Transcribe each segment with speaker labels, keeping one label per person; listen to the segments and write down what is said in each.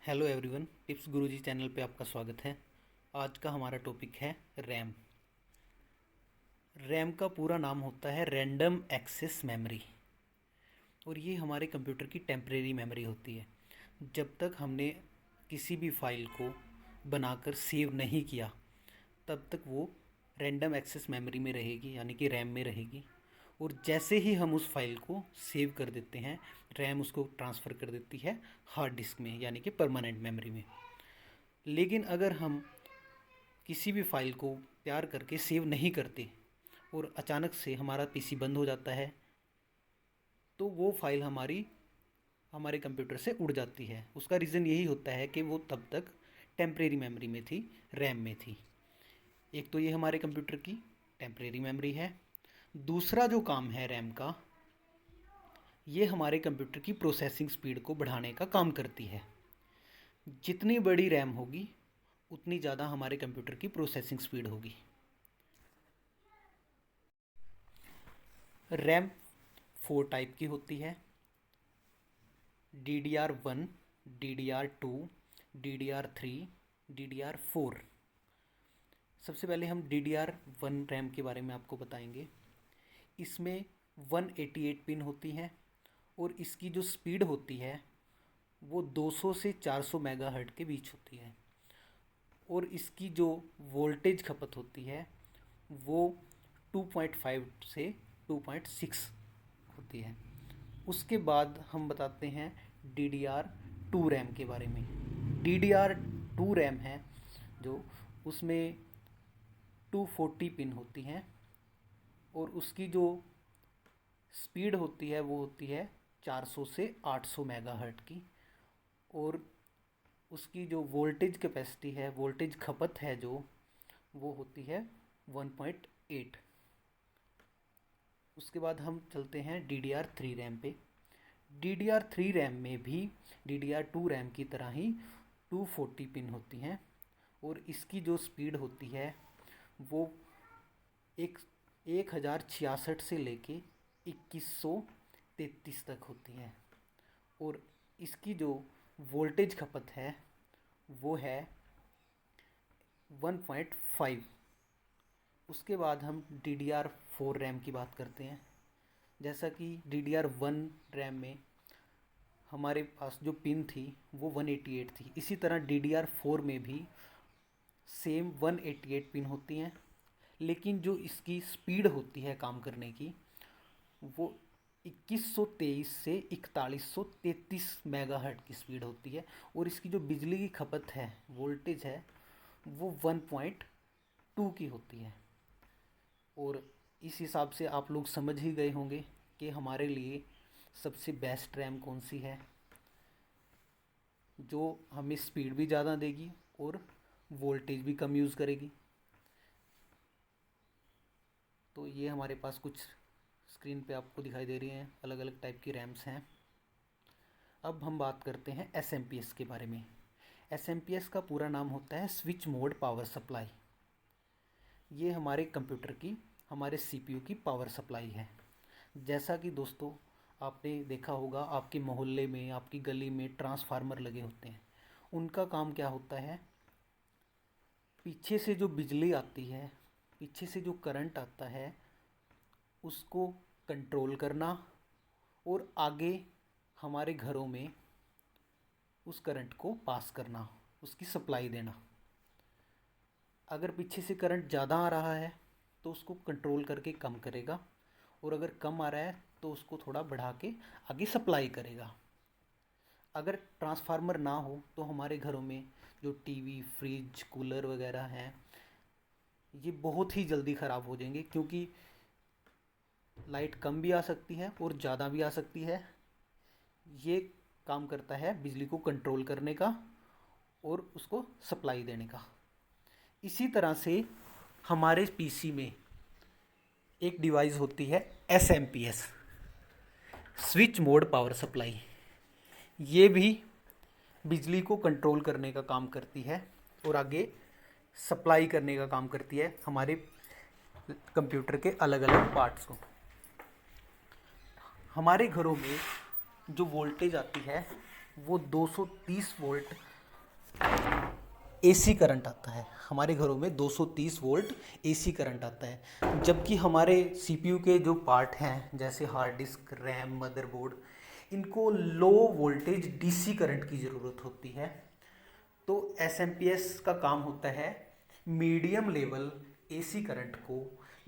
Speaker 1: Hello everyone, tips गुरुजी channel पे आपका स्वागत है। आज का हमारा टॉपिक है रैम। रैम का पूरा नाम होता है रैंडम एक्सेस मेमोरी और ये हमारे कंप्यूटर की टेम्परेरी मेमोरी होती है। जब तक हमने किसी भी फाइल को बनाकर सेव नहीं किया तब तक वो रैंडम एक्सेस मेमोरी में रहेगी, यानी कि रैम में रहेगी। और जैसे ही हम उस फाइल को सेव कर देते हैं, रैम उसको ट्रांसफ़र कर देती है हार्ड डिस्क में, यानी कि परमानेंट मेमोरी में। लेकिन अगर हम किसी भी फाइल को तैयार करके सेव नहीं करते और अचानक से हमारा पीसी बंद हो जाता है, तो वो फाइल हमारे कंप्यूटर से उड़ जाती है। उसका रीज़न यही होता है कि वो तब तक टेम्परेरी मेमोरी में थी, रैम में थी। एक तो ये हमारे कंप्यूटर की टेम्परेरी मेमोरी है। दूसरा जो काम है रैम का, ये हमारे कंप्यूटर की प्रोसेसिंग स्पीड को बढ़ाने का काम करती है। जितनी बड़ी रैम होगी उतनी ज़्यादा हमारे कंप्यूटर की प्रोसेसिंग स्पीड होगी। रैम 4 टाइप की होती है: DDR1, DDR2, DDR3, DDR4। सबसे पहले हम DDR1 रैम के बारे में आपको बताएंगे। इसमें 188 पिन होती हैं और इसकी जो स्पीड होती है वो 200 से 400 मेगाहर्ट्ज़ के बीच होती है। और इसकी जो वोल्टेज खपत होती है वो 2.5 से 2.6 होती है। उसके बाद हम बताते हैं DDR2 रैम के बारे में। DDR2 रैम है जो, उसमें 240 पिन होती हैं और उसकी जो स्पीड होती है वो होती है 400 से 800 मेगाहर्ट्ज़ की। और उसकी जो वोल्टेज कैपेसिटी है, वोल्टेज खपत है जो, वो होती है 1.8। उसके बाद हम चलते हैं DDR3 रैम पे। DDR3 रैम में भी DDR2 रैम की तरह ही 240 पिन होती हैं और इसकी जो स्पीड होती है वो एक 1066 से लेके 2133 तक होती है। और इसकी जो वोल्टेज खपत है वो है 1.5। उसके बाद हम DDR4 रैम की बात करते हैं। जैसा कि DDR1 रैम में हमारे पास जो पिन थी वो 188 थी, इसी तरह DDR4 में भी सेम 188 पिन होती हैं। लेकिन जो इसकी स्पीड होती है काम करने की वो 2123 से 4133 मेगाहर्ट्ज़ की स्पीड होती है। और इसकी जो बिजली की खपत है, वोल्टेज है, वो 1.2 की होती है। और इस हिसाब से आप लोग समझ ही गए होंगे कि हमारे लिए सबसे बेस्ट रैम कौन सी है, जो हमें स्पीड भी ज़्यादा देगी और वोल्टेज भी कम यूज़ करेगी। तो ये हमारे पास कुछ स्क्रीन पे आपको दिखाई दे रही हैं, अलग अलग टाइप की रैम्स हैं। अब हम बात करते हैं SMPS के बारे में। SMPS का पूरा नाम होता है स्विच मोड पावर सप्लाई। ये हमारे कंप्यूटर की, हमारे CPU की पावर सप्लाई है। जैसा कि दोस्तों आपने देखा होगा, आपके मोहल्ले में, आपकी गली में ट्रांसफार्मर लगे होते हैं। उनका काम क्या होता है, पीछे से जो बिजली आती है, पीछे से जो करंट आता है, उसको कंट्रोल करना और आगे हमारे घरों में उस करंट को पास करना, उसकी सप्लाई देना। अगर पीछे से करंट ज़्यादा आ रहा है तो उसको कंट्रोल करके कम करेगा, और अगर कम आ रहा है तो उसको थोड़ा बढ़ा के आगे सप्लाई करेगा। अगर ट्रांसफार्मर ना हो तो हमारे घरों में जो टीवी, फ्रिज, कूलर वगैरह हैं, ये बहुत ही जल्दी ख़राब हो जाएंगे, क्योंकि लाइट कम भी आ सकती है और ज़्यादा भी आ सकती है। ये काम करता है बिजली को कंट्रोल करने का और उसको सप्लाई देने का। इसी तरह से हमारे पीसी में एक डिवाइस होती है SMPS, switch mode power supply. ये भी बिजली को कंट्रोल करने का काम करती है और आगे सप्लाई करने का काम करती है हमारे कंप्यूटर के अलग अलग पार्ट्स को। हमारे घरों में जो वोल्टेज आती है वो 230 वोल्ट एसी करंट आता है। हमारे घरों में 230 वोल्ट एसी करंट आता है, जबकि हमारे सीपीयू के जो पार्ट हैं जैसे हार्ड डिस्क, रैम, मदरबोर्ड, इनको लो वोल्टेज डीसी करंट की ज़रूरत होती है। तो एसएमपीएस का काम होता है मीडियम लेवल एसी करंट को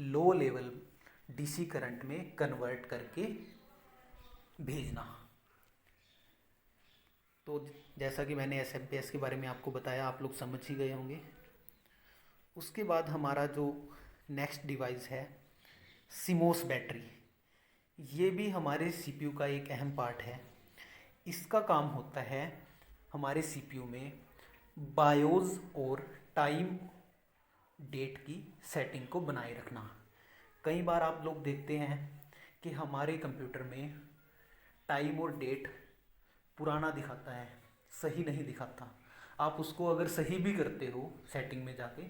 Speaker 1: लो लेवल डीसी करंट में कन्वर्ट करके भेजना। तो जैसा कि मैंने एसएमपीएस के बारे में आपको बताया, आप लोग समझ ही गए होंगे। उसके बाद हमारा जो नेक्स्ट डिवाइस है सिमोस बैटरी, ये भी हमारे सीपीयू का एक अहम पार्ट है। इसका काम होता है हमारे सीपीयू में बायोस और टाइम डेट की सेटिंग को बनाए रखना। कई बार आप लोग देखते हैं कि हमारे कंप्यूटर में टाइम और डेट पुराना दिखाता है, सही नहीं दिखाता। आप उसको अगर सही भी करते हो सेटिंग में जाके,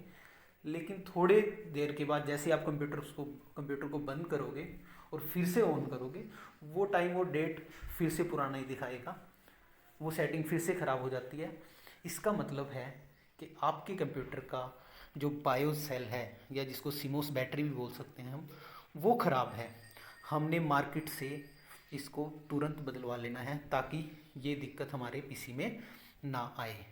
Speaker 1: लेकिन थोड़े देर के बाद जैसे आप कंप्यूटर को बंद करोगे और फिर से ऑन करोगे, वो टाइम और डेट फिर से पुराना ही दिखाएगा, वो सेटिंग फिर से ख़राब हो जाती है। इसका मतलब है कि आपके कंप्यूटर का जो बायोस सेल है, या जिसको सिमोस बैटरी भी बोल सकते हैं हम, वो ख़राब है। हमने मार्केट से इसको तुरंत बदलवा लेना है ताकि ये दिक्कत हमारे पीसी में ना आए।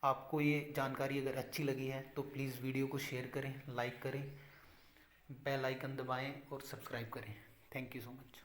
Speaker 1: आपको ये जानकारी अगर अच्छी लगी है तो प्लीज़ वीडियो को शेयर करें, लाइक करें, बेल आइकन दबाएं और सब्सक्राइब करें। Thank you so much.